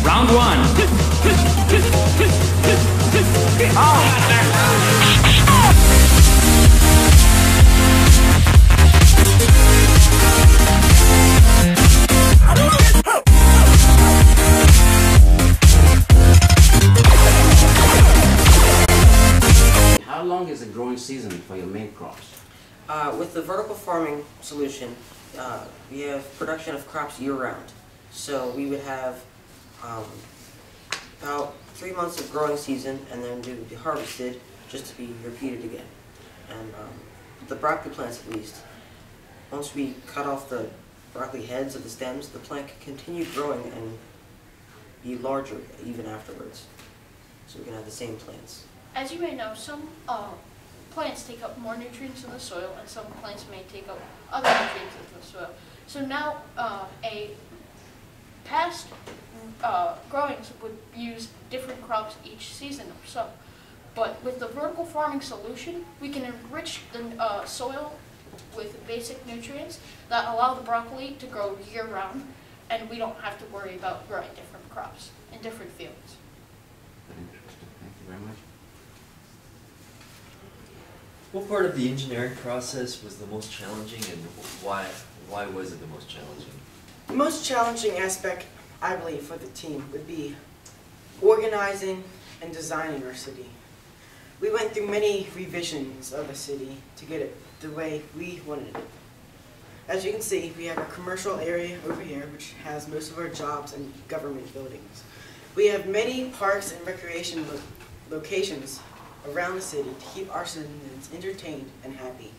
Round one. How long is the growing season for your main crops? With the vertical farming solution, we have production of crops year-round. So we would have about 3 months of growing season, and then they would be harvested just to be repeated again. And the broccoli plants, at least, once we cut off the broccoli heads of the stems, the plant can continue growing and be larger even afterwards. So we can have the same plants. As you may know, some plants take up more nutrients in the soil, and some plants may take up other nutrients in the soil. So now a past growings would use different crops each season or so. But with the vertical farming solution, we can enrich the soil with basic nutrients that allow the broccoli to grow year-round, and we don't have to worry about growing different crops in different fields. Very interesting. Thank you very much. What part of the engineering process was the most challenging, and why was it the most challenging? The most challenging aspect, I believe, for the team would be organizing and designing our city. We went through many revisions of the city to get it the way we wanted it. As you can see, we have a commercial area over here, which has most of our jobs and government buildings. We have many parks and recreation locations around the city to keep our citizens entertained and happy.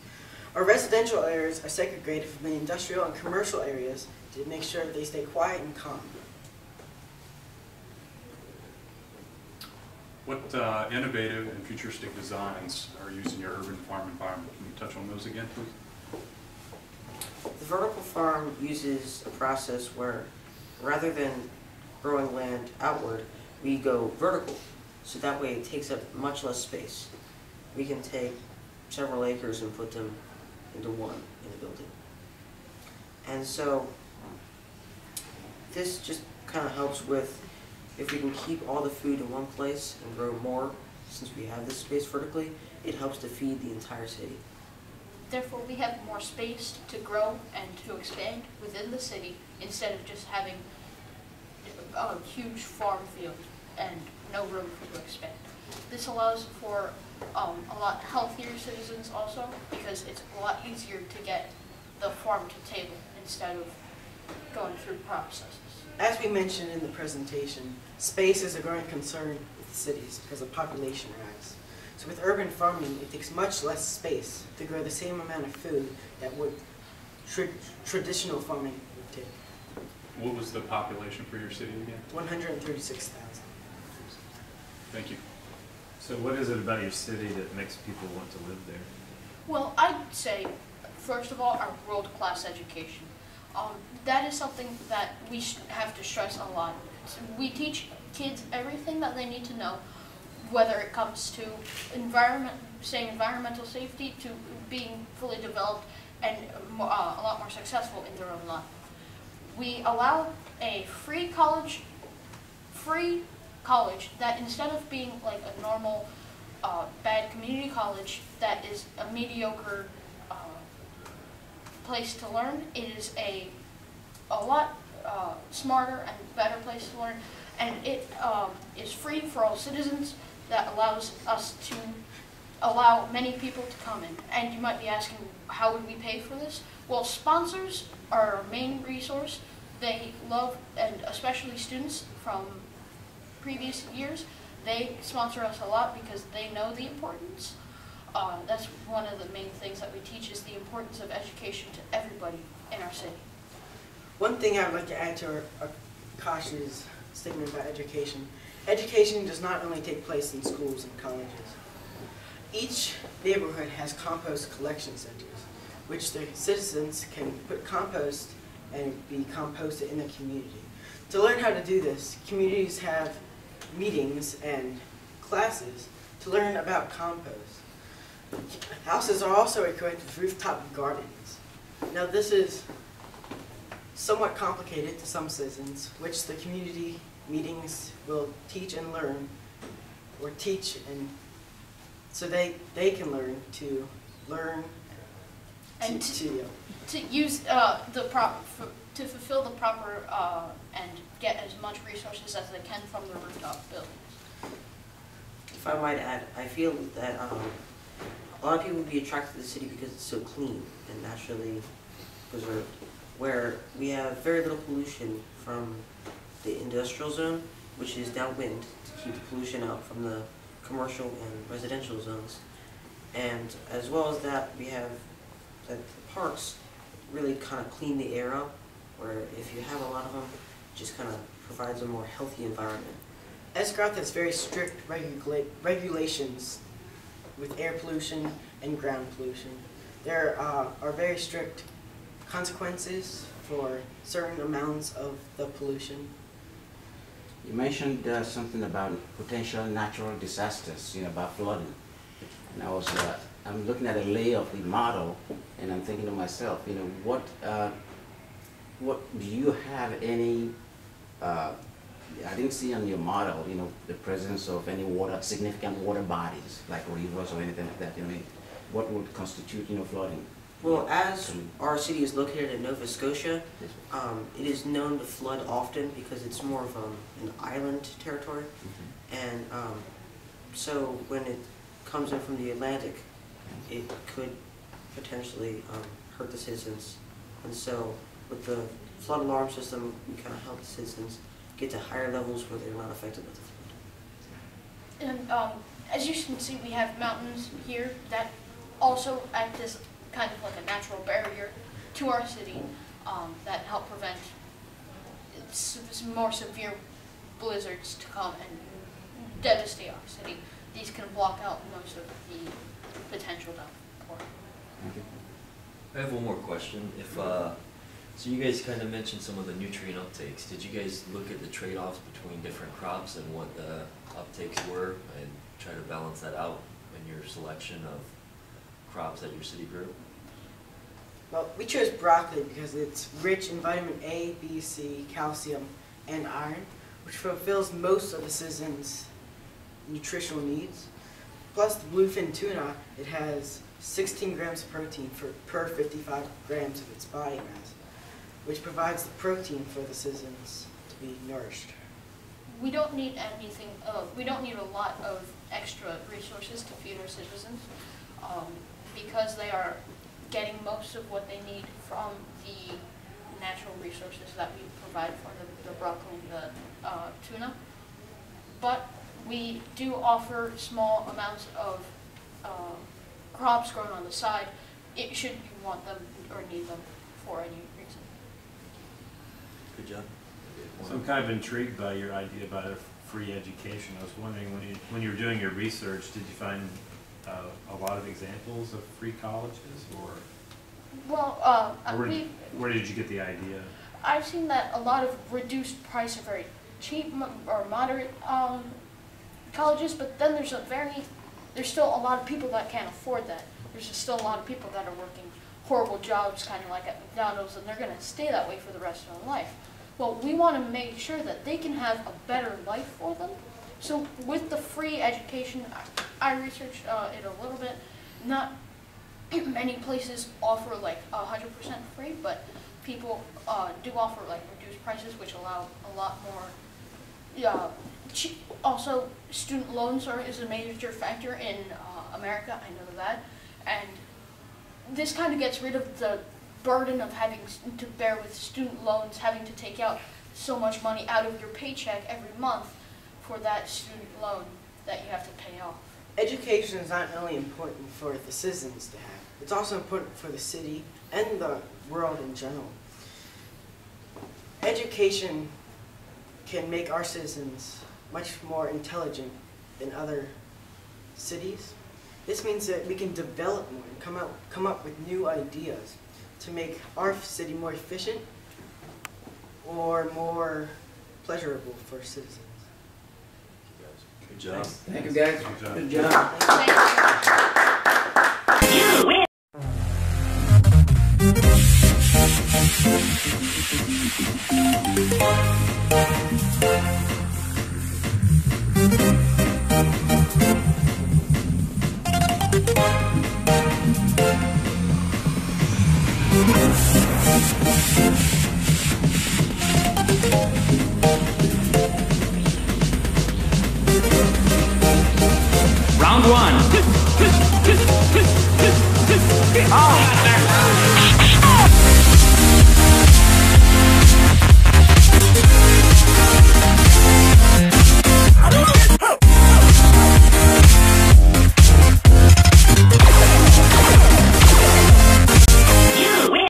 Our residential areas are segregated from the industrial and commercial areas to make sure that they stay quiet and calm. What innovative and futuristic designs are used in your urban farm environment? Can you touch on those again, please? The vertical farm uses a process where, rather than growing land outward, we go vertical. So that way it takes up much less space. We can take several acres and put them into one in a building. And so this just kind of helps with, if we can keep all the food in one place and grow more, since we have this space vertically, it helps to feed the entire city. Therefore, we have more space to grow and to expand within the city instead of just having a huge farm field and no room to expand. This allows for a lot healthier citizens also, because it's a lot easier to get the farm to table instead of going through processes. As we mentioned in the presentation, space is a growing concern with cities because of population rise. So with urban farming, it takes much less space to grow the same amount of food that would traditional farming would take. What was the population for your city again? 136,000. Thank you. So what is it about your city that makes people want to live there? Well, I'd say, first of all, our world-class education. That is something that we have to stress a lot. We teach kids everything that they need to know, whether it comes to environmental safety, to being fully developed and a lot more successful in their own life. We allow a free college that, instead of being like a normal bad community college that is a mediocre place to learn, it is a lot smarter and better place to learn, and it is free for all citizens. That allows us to allow many people to come in. And you might be asking, how would we pay for this? Well, sponsors are our main resource. They love, and especially students from previous years, they sponsor us a lot because they know the importance. That's one of the main things that we teach, is the importance of education to everybody in our city. One thing I would like to add to our cautious statement about education. Education does not only take place in schools and colleges. Each neighborhood has compost collection centers, which the citizens can put compost and be composted in the community. To learn how to do this, communities have meetings and classes to learn about compost. Houses are also equipped with rooftop gardens. Now this is somewhat complicated to some citizens, which the community meetings will teach and learn, or teach and so they can learn to And to use to fulfill the proper and get as much resources as they can from the rooftop buildings. If I might add, I feel that a lot of people would be attracted to the city because it's so clean and naturally preserved, where we have very little pollution from the industrial zone, which is downwind to keep the pollution out from the commercial and residential zones. And as well as that, we have that the parks really kind of clean the air up, where if you have a lot of them, it just kind of provides a more healthy environment. Esgaroth has very strict regulations with air pollution and ground pollution. There are very strict consequences for certain amounts of the pollution. You mentioned something about potential natural disasters, about flooding. And I'm looking at a lay of the model, and I'm thinking to myself, what do you have any? I didn't see on your model, the presence of any significant water bodies like rivers or anything like that. What would constitute, flooding? Well, as our city is located in Nova Scotia, it is known to flood often because it's more of an island territory. And so when it comes in from the Atlantic, it could potentially hurt the citizens. And so with the flood alarm system, we kind of help the citizens get to higher levels where they're not affected with the flood. And as you can see, we have mountains here that also act as kind of like a natural barrier to our city that help prevent some more severe blizzards to come and devastate our city. These can block out most of the potential downpour. I have one more question. So you guys kind of mentioned some of the nutrient uptakes. Did you guys look at the trade-offs between different crops and what the uptakes were and try to balance that out in your selection of crops that your city grew? Well, we chose broccoli because it's rich in vitamin A, B, C, calcium, and iron, which fulfills most of the citizens' nutritional needs. Plus the bluefin tuna, it has 16 grams of protein per 55 grams of its body mass, which provides the protein for the citizens to be nourished. We don't need anything, we don't need a lot of extra resources to feed our citizens because they are getting most of what they need from the natural resources that we provide for the broccoli and the tuna. But we do offer small amounts of crops grown on the side, should you want them or need them for any reason. Good job. So I'm kind of intrigued by your idea about a free education. I was wondering, when you were doing your research, did you find a lot of examples of free colleges, or Well, where did you get the idea? I've seen that a lot of reduced price are very cheap or moderate colleges, but then there's still a lot of people that can't afford that. There's just still a lot of people that are working horrible jobs, kind of like at McDonald's, and they're going to stay that way for the rest of their life. Well, we want to make sure that they can have a better life for them. So with the free education, I researched it a little bit. Not many places offer like 100% free, but people do offer like reduced prices, which allow a lot more. Also, student loans is a major factor in America. I know that, and this kind of gets rid of the burden of having to bear with student loans, having to take out so much money out of your paycheck every month for that student loan that you have to pay off. Education is not only important for the citizens to have, it's also important for the city and the world in general. Education can make our citizens much more intelligent than other cities. This means that we can develop more and come up with new ideas to make our city more efficient or more pleasurable for citizens. Good job. Thank you, guys. Good job. Good job. Round one.